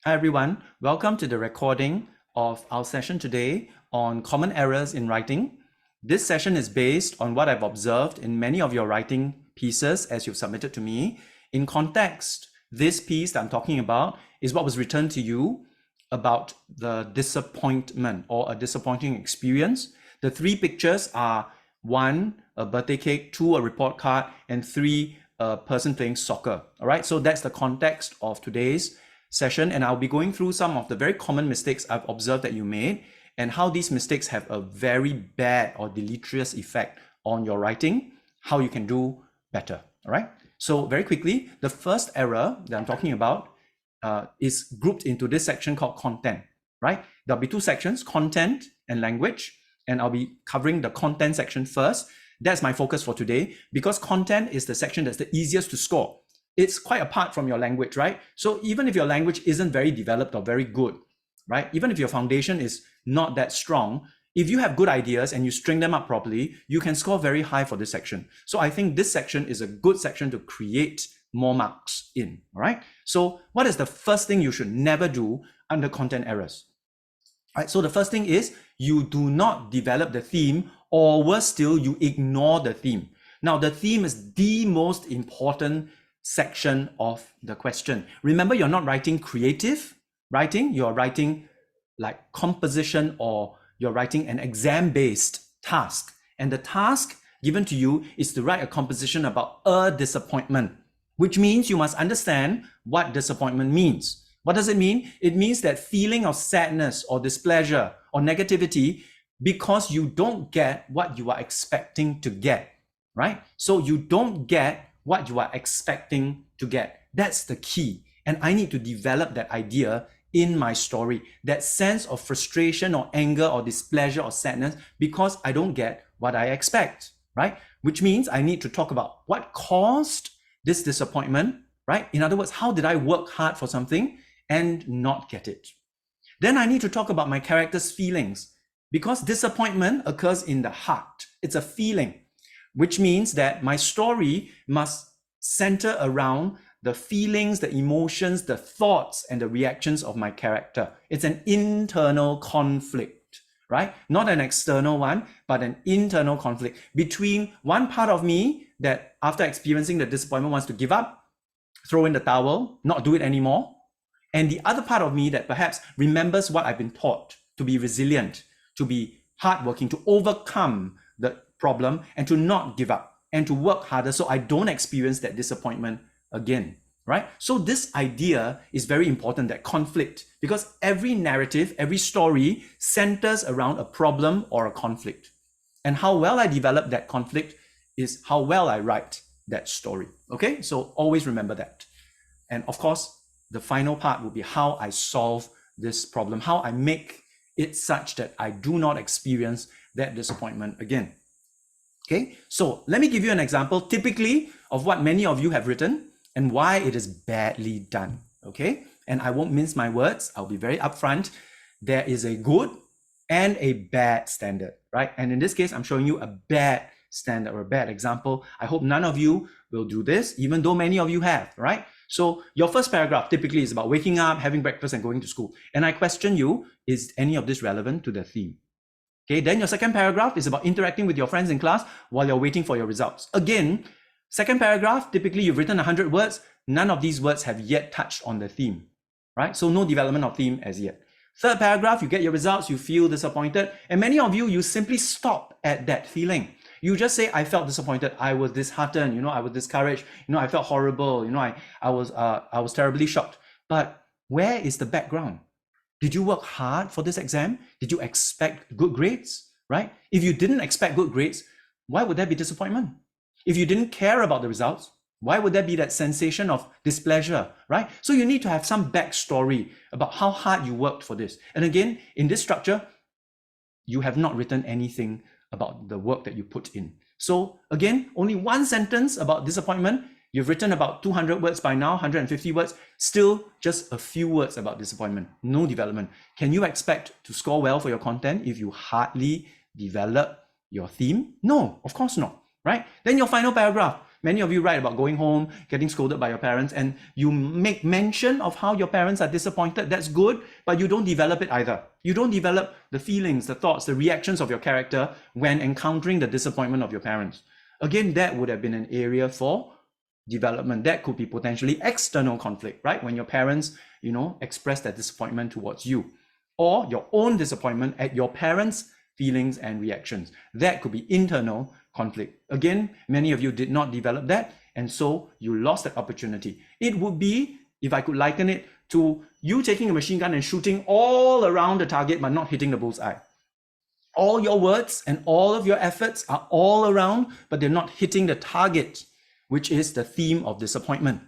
Hi everyone, welcome to the recording of our session today on common errors in writing. This session is based on what I've observed in many of your writing pieces as you've submitted to me. In context, this piece that I'm talking about is what was written to you about the disappointment or a disappointing experience. The three pictures are 1, a birthday cake, 2, a report card, and 3, a person playing soccer. All right, so that's the context of today's session, and I'll be going through some of the very common mistakes I've observed that you made and how these mistakes have a very bad or deleterious effect on your writing, how you can do better. All right, so very quickly, the first error that I'm talking about is grouped into this section called content, right? There'll be two sections, content and language, and I'll be covering the content section first. That's my focus for today because content is the section that's the easiest to score. It's quite apart from your language, right? So even if your language isn't very developed or very good, right? Even if your foundation is not that strong, if you have good ideas and you string them up properly, you can score very high for this section. So I think this section is a good section to create more marks in, all right? So what is the first thing you should never do under content errors? All right, so the first thing is you do not develop the theme, or worse still, you ignore the theme. Now, the theme is the most important section of the question. Remember, you're not writing creative writing, you're writing like composition, or you're writing an exam-based task. And the task given to you is to write a composition about a disappointment, which means you must understand what disappointment means. What does it mean? It means that feeling of sadness or displeasure or negativity because you don't get what you are expecting to get, right? So you don't get what you are expecting to get. That's the key. And I need to develop that idea in my story, that sense of frustration or anger or displeasure or sadness because I don't get what I expect, right? Which means I need to talk about what caused this disappointment, right? In other words, how did I work hard for something and not get it? Then I need to talk about my character's feelings because disappointment occurs in the heart. It's a feeling, which means that my story must center around the feelings, the emotions, the thoughts, and the reactions of my character. It's an internal conflict, right? Not an external one, but an internal conflict between one part of me that after experiencing the disappointment wants to give up, throw in the towel, not do it anymore, and the other part of me that perhaps remembers what I've been taught to be resilient, to be hardworking, to overcome the problem and to not give up and to work harder so I don't experience that disappointment again, right? So this idea is very important, that conflict, because every narrative, every story centers around a problem or a conflict. And how well I develop that conflict is how well I write that story, okay? So always remember that. And of course, the final part will be how I solve this problem, how I make it such that I do not experience that disappointment again. Okay, so let me give you an example typically of what many of you have written and why it is badly done. Okay, and I won't mince my words, I'll be very upfront. There is a good and a bad standard, right? And in this case, I'm showing you a bad standard or a bad example. I hope none of you will do this, even though many of you have, right? So your first paragraph typically is about waking up, having breakfast, and going to school. And I question you, is any of this relevant to the theme? Okay, then your second paragraph is about interacting with your friends in class while you're waiting for your results. Again, second paragraph, typically you've written 100 words. None of these words have yet touched on the theme, right? So no development of theme as yet. Third paragraph, you get your results, you feel disappointed. And many of you simply stop at that feeling. You just say, I felt disappointed, I was disheartened, I was discouraged, I felt horrible, I was terribly shocked. But where is the background? Did you work hard for this exam? Did you expect good grades, right? If you didn't expect good grades, why would there be disappointment? If you didn't care about the results, why would there be that sensation of displeasure, right? So you need to have some backstory about how hard you worked for this. And again, in this structure, you have not written anything about the work that you put in. So again, only one sentence about disappointment. You've written about 200 words by now, 150 words, still just a few words about disappointment, no development. Can you expect to score well for your content if you hardly develop your theme? No, of course not, right? Then your final paragraph, Many of you write about going home, getting scolded by your parents, and you make mention of how your parents are disappointed. That's good, but you don't develop it either. You don't develop the feelings, the thoughts, the reactions of your character when encountering the disappointment of your parents. Again, that would have been an area for development. That could be potentially external conflict, right? When your parents, express that disappointment towards you, or your own disappointment at your parents' feelings and reactions. That could be internal conflict. Again, many of you did not develop that, and so you lost that opportunity. It would be, if I could liken it to you taking a machine gun and shooting all around the target but not hitting the bullseye. All your words and all of your efforts are all around, but they're not hitting the target, which is the theme of disappointment.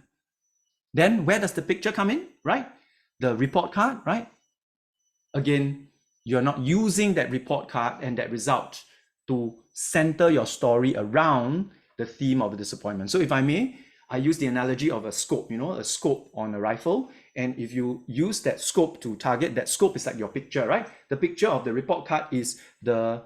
Then where does the picture come in, right? The report card, right? Again, you're not using that report card and that result to center your story around the theme of disappointment. So if I may, I use the analogy of a scope, a scope on a rifle. And if you use that scope to target, that scope is like your picture, right? The picture of the report card is the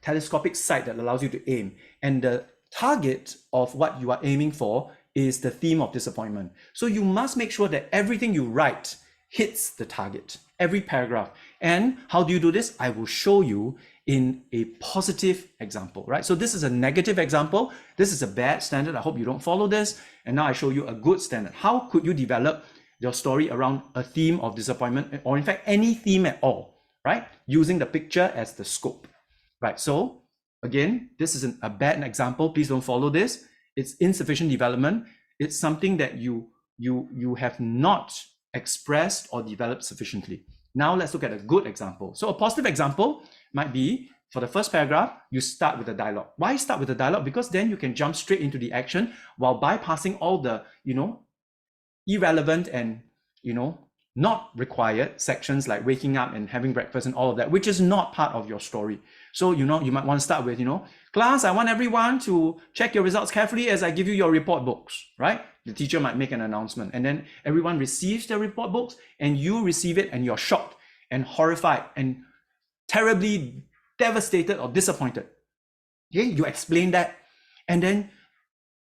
telescopic sight that allows you to aim. And the target of what you are aiming for is the theme of disappointment. So you must make sure that everything you write hits the target, every paragraph. And how do you do this? I will show you in a positive example, right? So this is a negative example. This is a bad standard. I hope you don't follow this. And now I show you a good standard. How could you develop your story around a theme of disappointment, or in fact, any theme at all, right? Using the picture as the scope, right? So again, this is a bad example. Please don't follow this. It's insufficient development. It's something that you have not expressed or developed sufficiently. Now let's look at a good example. So a positive example might be, for the first paragraph, you start with a dialogue. Why start with a dialogue? Because then you can jump straight into the action while bypassing all the, irrelevant and, not required sections like waking up and having breakfast and all of that, which is not part of your story. So, you might want to start with, class, I want everyone to check your results carefully as I give you your report books, right? The teacher might make an announcement, and then everyone receives their report books and you receive it and you're shocked and horrified and terribly devastated or disappointed. Okay, you explain that, and then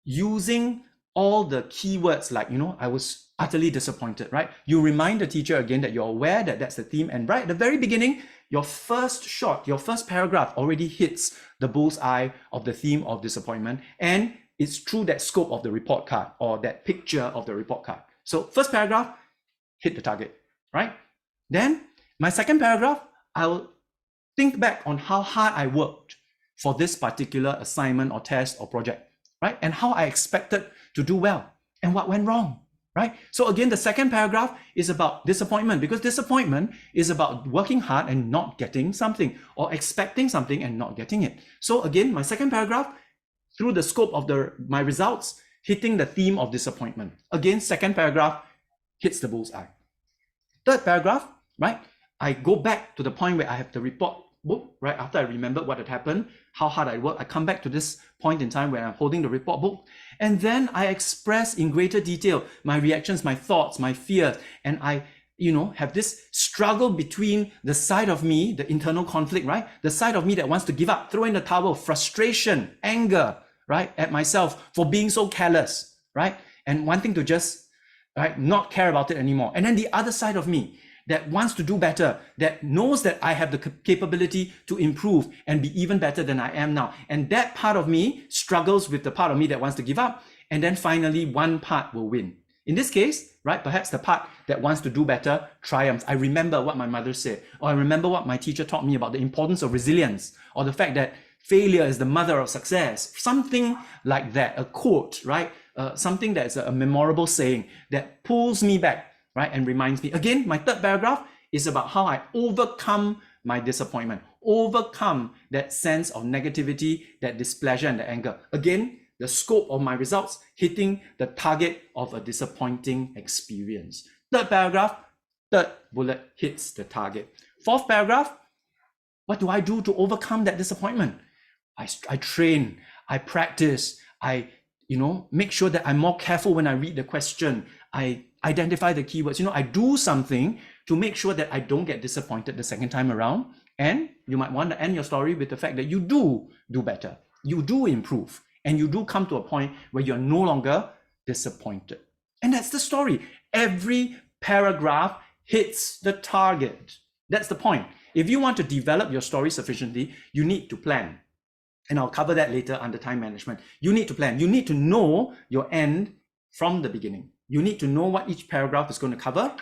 using all the keywords like, I was utterly disappointed, right? You remind the teacher again that you're aware that that's the theme, and right at the very beginning, your first shot, your first paragraph already hits the bullseye of the theme of disappointment, and it's through that scope of the report card or that picture of the report card. So first paragraph, hit the target, right? Then my second paragraph, I'll think back on how hard I worked for this particular assignment or test or project, right? And how I expected to do well and what went wrong, right? So again, the second paragraph is about disappointment, because disappointment is about working hard and not getting something, or expecting something and not getting it. So again, my second paragraph, through the scope of my results, hitting the theme of disappointment. Again, second paragraph hits the bullseye. Third paragraph, right? I go back to the point where I have the report book, right? After I remembered what had happened, how hard I worked, I come back to this point in time where I'm holding the report book, and then I express in greater detail my reactions, my thoughts, my fears, and I have this struggle between the side of me, the internal conflict, right? The side of me that wants to give up, throw in the towel, frustration, anger, right? At myself for being so careless, right? And wanting to just, right, not care about it anymore. And then the other side of me that wants to do better, that knows that I have the capability to improve and be even better than I am now. And that part of me struggles with the part of me that wants to give up. And then finally, one part will win. In this case, right, perhaps the part that wants to do better triumphs. I remember what my mother said, or I remember what my teacher taught me about the importance of resilience, or the fact that failure is the mother of success. Something like that, a quote, right? Something that's a memorable saying that pulls me back, right, and reminds me. Again, my third paragraph is about how I overcome my disappointment, overcome that sense of negativity, that displeasure and the anger. Again, the scope of my results hitting the target of a disappointing experience. Third paragraph, third bullet hits the target. Fourth paragraph, what do I do to overcome that disappointment? I train, I practice, I make sure that I'm more careful when I read the question. I identify the keywords. I do something to make sure that I don't get disappointed the second time around. And you might want to end your story with the fact that you do better. You do improve. And you do come to a point where you're no longer disappointed. And that's the story. Every paragraph hits the target. That's the point. If you want to develop your story sufficiently, you need to plan. And I'll cover that later under time management. You need to plan. You need to know your end from the beginning. You need to know what each paragraph is going to cover.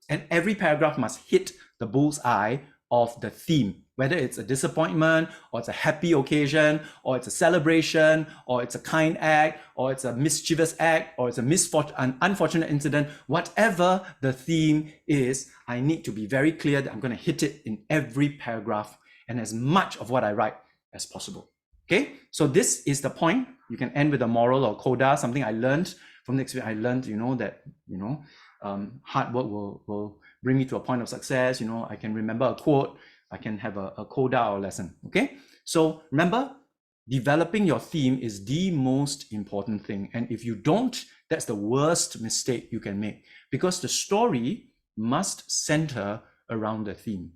And every paragraph must hit the bullseye of the theme, whether it's a disappointment, or it's a happy occasion, or it's a celebration, or it's a kind act, or it's a mischievous act, or it's an unfortunate incident. Whatever the theme is, I need to be very clear that I'm going to hit it in every paragraph and as much of what I write as possible. Okay, so this is the point. You can end with a moral or coda, something I learned from the experience. I learned, that, hard work will bring me to a point of success. I can remember a quote. I can have a coda or lesson. Okay, so remember, developing your theme is the most important thing. And if you don't, that's the worst mistake you can make, because the story must center around the theme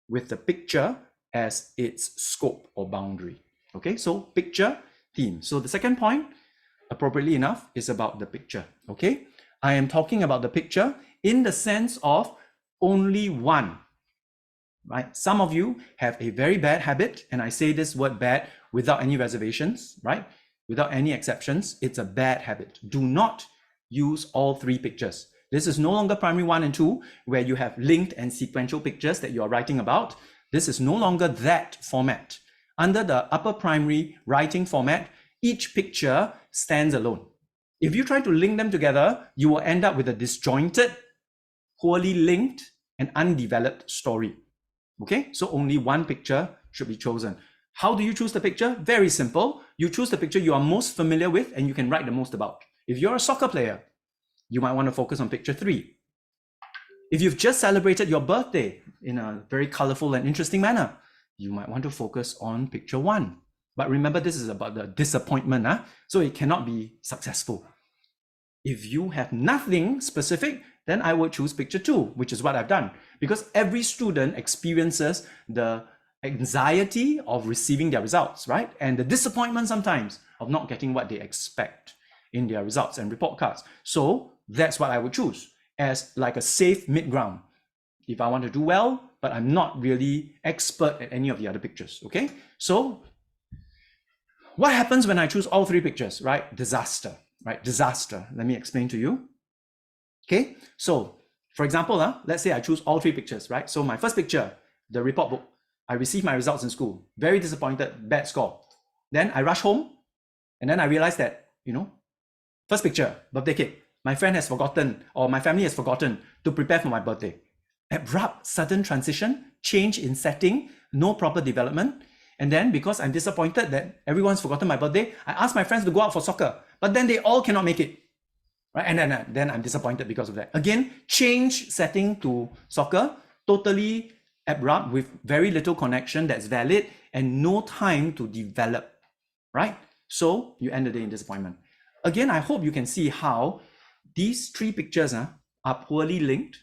with the picture as its scope or boundary. Okay, so picture, theme. So the second point, appropriately enough, is about the picture. Okay, I am talking about the picture in the sense of only one, right? Some of you have a very bad habit, and I say this word bad without any reservations, right? Without any exceptions, it's a bad habit. Do not use all three pictures. This is no longer primary 1 and 2, where you have linked and sequential pictures that you are writing about. This is no longer that format. Under the upper primary writing format, each picture stands alone. If you try to link them together, you will end up with a disjointed, poorly linked, and undeveloped story. Okay, so only one picture should be chosen. How do you choose the picture? Very simple. You choose the picture you are most familiar with and you can write the most about. If you're a soccer player, you might want to focus on picture 3. If you've just celebrated your birthday in a very colorful and interesting manner, you might want to focus on picture 1. But remember, this is about the disappointment, so it cannot be successful. If you have nothing specific, then I would choose picture 2, which is what I've done. Because every student experiences the anxiety of receiving their results, right? And the disappointment sometimes of not getting what they expect in their results and report cards. So that's what I would choose as like a safe mid-ground. If I want to do well, but I'm not really expert at any of the other pictures, okay? So what happens when I choose all three pictures, right? Disaster, right? Disaster. Let me explain to you. Okay, so for example, let's say I choose all three pictures, right? So my first picture, the report book, I received my results in school, very disappointed, bad score. Then I rush home, and then I realized that, first picture, birthday cake, my friend has forgotten, or my family has forgotten to prepare for my birthday. Abrupt, sudden transition, change in setting, no proper development. And then because I'm disappointed that everyone's forgotten my birthday, I ask my friends to go out for soccer, but then they all cannot make it. Right? And then I'm disappointed because of that. Again, change setting to soccer, totally abrupt with very little connection that's valid and no time to develop, right? So you end the day in disappointment. Again, I hope you can see how these three pictures are poorly linked.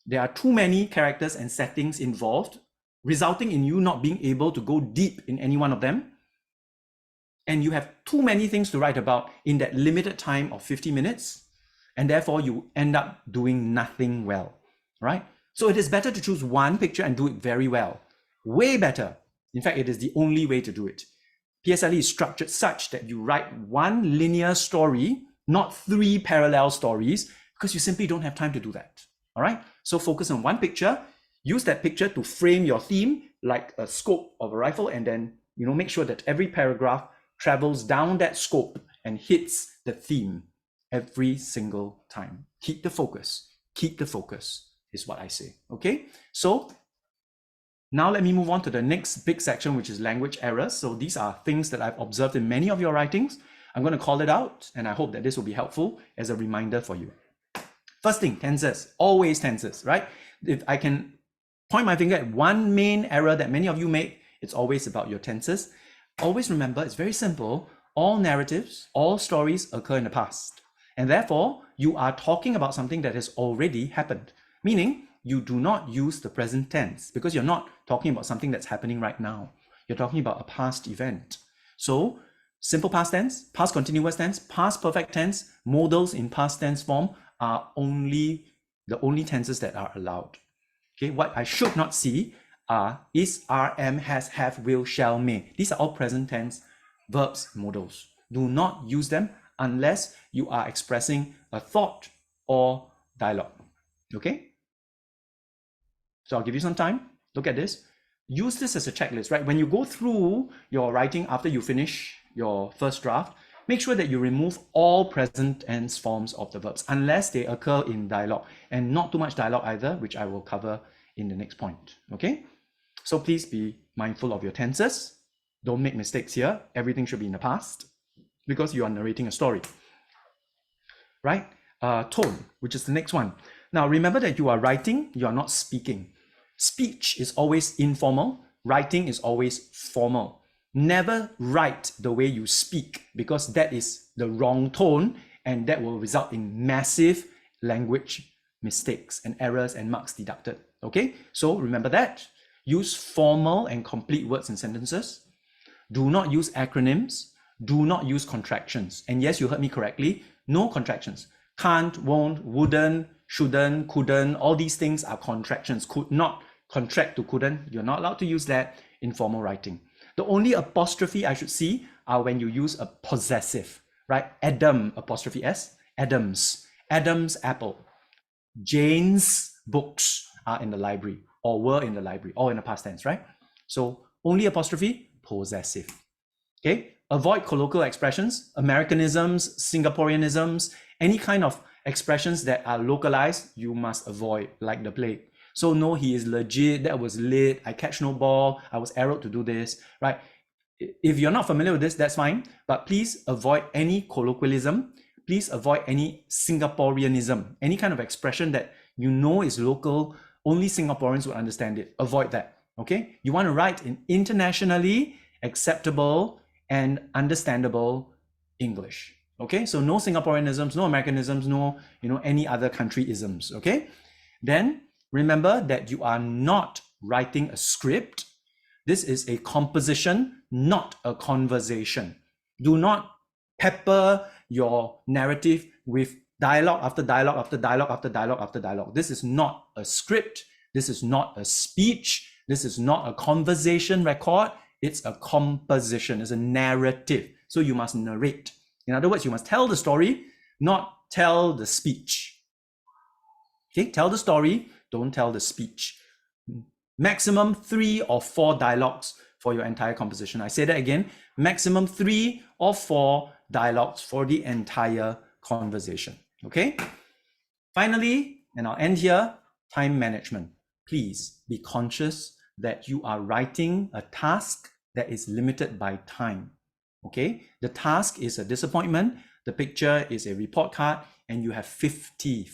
There are too many characters and settings involved, resulting in you not being able to go deep in any one of them. And you have too many things to write about in that limited time of 50 minutes. And therefore, you end up doing nothing well, right? So it is better to choose one picture and do it very well. Way better. In fact, it is the only way to do it. PSLE is structured such that you write one linear story, not 3 parallel stories, because you simply don't have time to do that, all right? So focus on one picture, use that picture to frame your theme like a scope of a rifle, and then, make sure that every paragraph travels down that scope and hits the theme every single time. Keep the focus. Keep the focus is what I say, okay? So now let me move on to the next big section, which is language errors. So these are things that I've observed in many of your writings. I'm going to call it out, and I hope that this will be helpful as a reminder for you. First thing, tenses, always tenses, right? If I can point my finger at one main error that many of you make, it's always about your tenses. Always remember, it's very simple. All narratives, all stories occur in the past. And therefore, you are talking about something that has already happened. Meaning, you do not use the present tense because you're not talking about something that's happening right now. You're talking about a past event. So, simple past tense, past continuous tense, past perfect tense, modals in past tense form are the only tenses that are allowed. Okay, what I should not see are is, are, am, has, have, will, shall, may. These are all present tense verbs, modals. Do not use them unless you are expressing a thought or dialogue. Okay? So I'll give you some time. Look at this. Use this as a checklist, right? When you go through your writing after you finish your first draft, make sure that you remove all present tense forms of the verbs unless they occur in dialogue, and not too much dialogue either, which I will cover in the next point. Okay? So please be mindful of your tenses. Don't make mistakes here. Everything should be in the past because you are narrating a story. Right? Tone, which is the next one. Now remember that you are writing, you are not speaking. Speech is always informal. Writing is always formal. Never write the way you speak, because that is the wrong tone, and that will result in massive language mistakes and errors and marks deducted. Okay, so remember that. Use formal and complete words and sentences. Do not use acronyms. Do not use contractions. And yes, you heard me correctly. No contractions. Can't, won't, wouldn't, shouldn't, couldn't. All these things are contractions. Could not, contract to couldn't. You're not allowed to use that in formal writing. The only apostrophe I should see are when you use a possessive, right? Adam, apostrophe S, Adams, Adam's apple. Jane's books are in the library, or were in the library, or in the past tense, right? So only apostrophe, possessive. Okay, avoid colloquial expressions, Americanisms, Singaporeanisms, any kind of expressions that are localized, you must avoid like the plague. So no, he is legit, that was lit, I catch no ball, I was arrowed to do this, right? If you're not familiar with this, that's fine, but please avoid any colloquialism. Please avoid any Singaporeanism, any kind of expression that you know is local, only Singaporeans would understand it. Avoid that, okay? You want to write in internationally acceptable and understandable English, okay? So no Singaporeanisms, no Americanisms, no, any other country isms, okay? Then remember that you are not writing a script. This is a composition, not a conversation. Do not pepper your narrative with dialogue after dialogue after dialogue after dialogue after dialogue. This is not a script. This is not a speech. This is not a conversation record. It's a composition. It's a narrative. So you must narrate. In other words, you must tell the story, not tell the speech. Okay, tell the story, don't tell the speech. Maximum 3 or 4 dialogues for your entire composition. I say that again, maximum 3 or 4 dialogues for the entire conversation. Okay? Finally, and I'll end here, time management. Please be conscious that you are writing a task that is limited by time. Okay? The task is a disappointment, the picture is a report card, and you have 50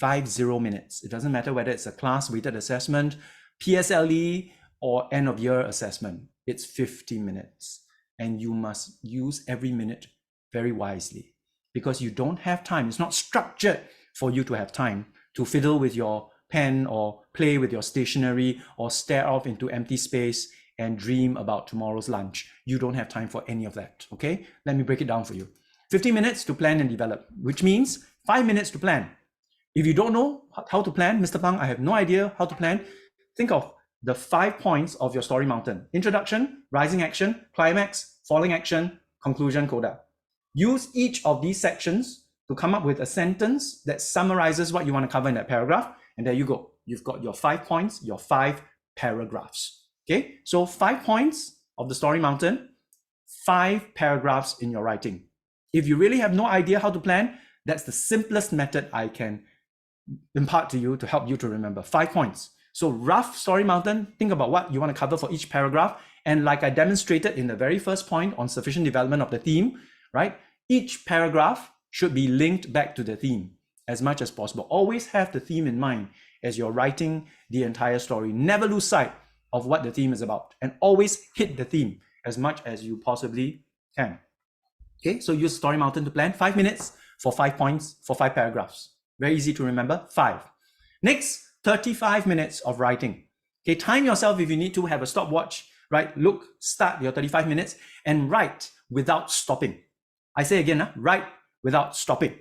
minutes. It doesn't matter whether it's a class weighted assessment, PSLE, or end of year assessment. It's 50 minutes, and you must use every minute very wisely, because you don't have time. It's not structured for you to have time to fiddle with your pen or play with your stationery or stare off into empty space and dream about tomorrow's lunch. You don't have time for any of that, okay? Let me break it down for you. 50 minutes to plan and develop, which means 5 minutes to plan. If you don't know how to plan, Mr. Pang, I have no idea how to plan. Think of the 5 points of your story mountain: introduction, rising action, climax, falling action, conclusion, coda. Use each of these sections to come up with a sentence that summarizes what you want to cover in that paragraph. And there you go. You've got your 5 points, your 5 paragraphs. Okay, so 5 points of the story mountain, 5 paragraphs in your writing. If you really have no idea how to plan, that's the simplest method I can impart to you to help you to remember. 5 points. So rough story mountain, think about what you want to cover for each paragraph. And like I demonstrated in the very first point on sufficient development of the theme, right? Each paragraph should be linked back to the theme as much as possible. Always have the theme in mind as you're writing the entire story. Never lose sight of what the theme is about, and always hit the theme as much as you possibly can. Okay, so use story mountain to plan. 5 minutes for 5 points for 5 paragraphs. Very easy to remember. 5. Next, 35 minutes of writing. Okay, time yourself if you need to, have a stopwatch, right? Look, start your 35 minutes and write without stopping. I say again, write without stopping.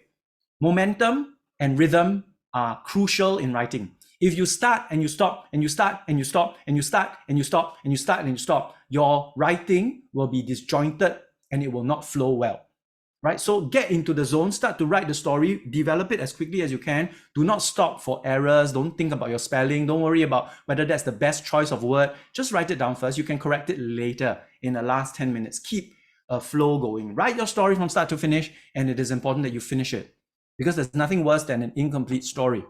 Momentum and rhythm are crucial in writing. If you start and you stop and you start and you stop and you start and you stop and you start and you stop, your writing will be disjointed and it will not flow well. Right? So get into the zone, start to write the story, develop it as quickly as you can. Do not stop for errors. Don't think about your spelling. Don't worry about whether that's the best choice of word. Just write it down first. You can correct it later in the last 10 minutes. Keep a flow going. Write your story from start to finish, and it is important that you finish it because there's nothing worse than an incomplete story.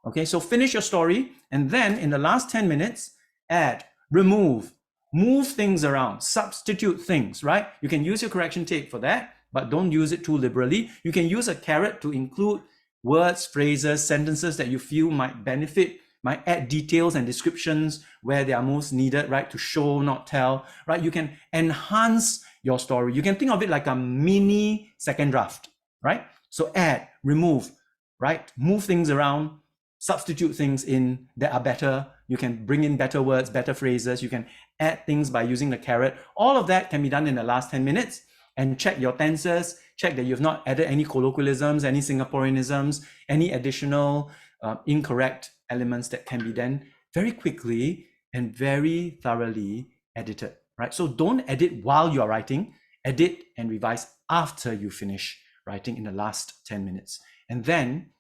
Okay, so finish your story, and then in the last 10 minutes, add, remove, move things around, substitute things, right? You can use your correction tape for that, but don't use it too liberally. You can use a caret to include words, phrases, sentences that you feel might benefit, might add details and descriptions where they are most needed, right? To show, not tell, right? You can enhance your story. You can think of it like a mini second draft, right? So add, remove, right? Move things around, substitute things in that are better. You can bring in better words, better phrases. You can add things by using the caret. All of that can be done in the last 10 minutes. And check your tenses, check that you've not added any colloquialisms, any Singaporeanisms, any additional incorrect elements that can be then very quickly and very thoroughly edited, right? So don't edit while you are writing, edit and revise after you finish writing in the last 10 minutes. And then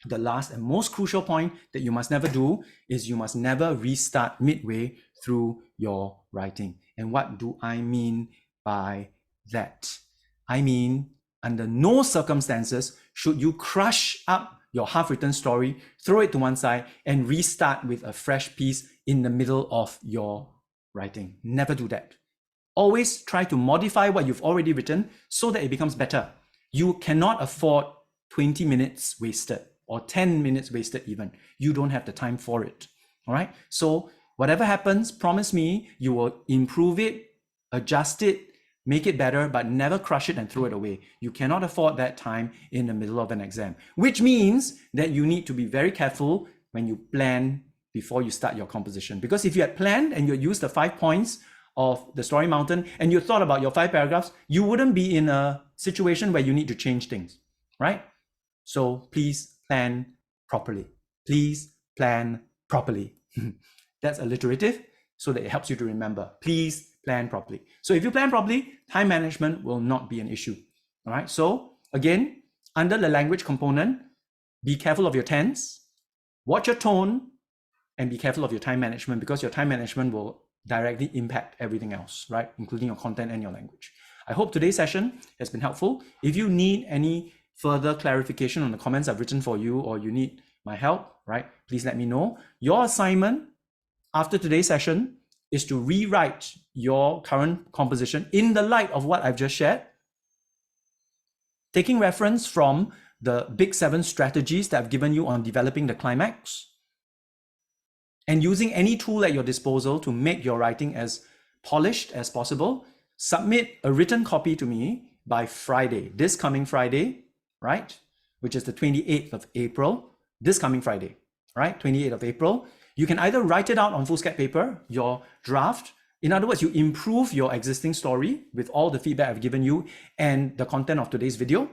the last and most crucial point that you must never do is you must never restart midway through your writing. And what do I mean by that? I mean, under no circumstances should you crush up your half-written story, throw it to one side, and restart with a fresh piece in the middle of your writing. Never do that. Always try to modify what you've already written so that it becomes better. You cannot afford 20 minutes wasted or 10 minutes wasted even. You don't have the time for it. All right? So whatever happens, promise me you will improve it, adjust it, make it better, but never crush it and throw it away. You cannot afford that time in the middle of an exam, which means that you need to be very careful when you plan before you start your composition. Because if you had planned and you used the 5 points of the story mountain and you thought about your 5 paragraphs, you wouldn't be in a situation where you need to change things, right? So please plan properly. Please plan properly. That's alliterative so that it helps you to remember. Please plan properly. So if you plan properly, time management will not be an issue. All right. So again, under the language component, be careful of your tense, watch your tone, and be careful of your time management because your time management will directly impact everything else, right? Including your content and your language. I hope today's session has been helpful. If you need any further clarification on the comments I've written for you, or you need my help, right? Please let me know. Your assignment after today's session is to rewrite your current composition in the light of what I've just shared, taking reference from the big 7 strategies that I've given you on developing the climax, and using any tool at your disposal to make your writing as polished as possible. Submit a written copy to me by Friday, this coming Friday, right? Which is the 28th of April, this coming Friday, right? 28th of April. You can either write it out on foolscap paper, your draft. In other words, you improve your existing story with all the feedback I've given you and the content of today's video.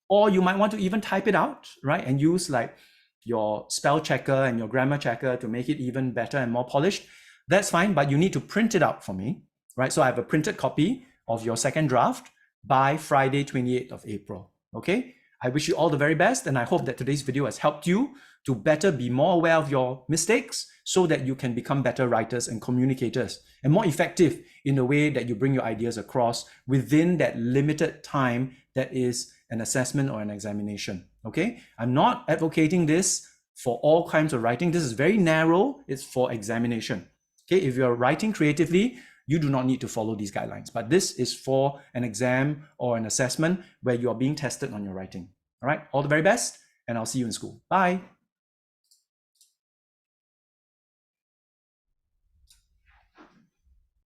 Or you might want to even type it out, right? And use like your spell checker and your grammar checker to make it even better and more polished. That's fine, but you need to print it out for me, right? So I have a printed copy of your second draft by Friday, 28th of April, okay? I wish you all the very best, and I hope that today's video has helped you to better be more aware of your mistakes so that you can become better writers and communicators and more effective in the way that you bring your ideas across within that limited time that is an assessment or an examination, okay? I'm not advocating this for all kinds of writing. This is very narrow. It's for examination, okay? If you're writing creatively, you do not need to follow these guidelines, but this is for an exam or an assessment where you are being tested on your writing. All right, all the very best, and I'll see you in school. Bye.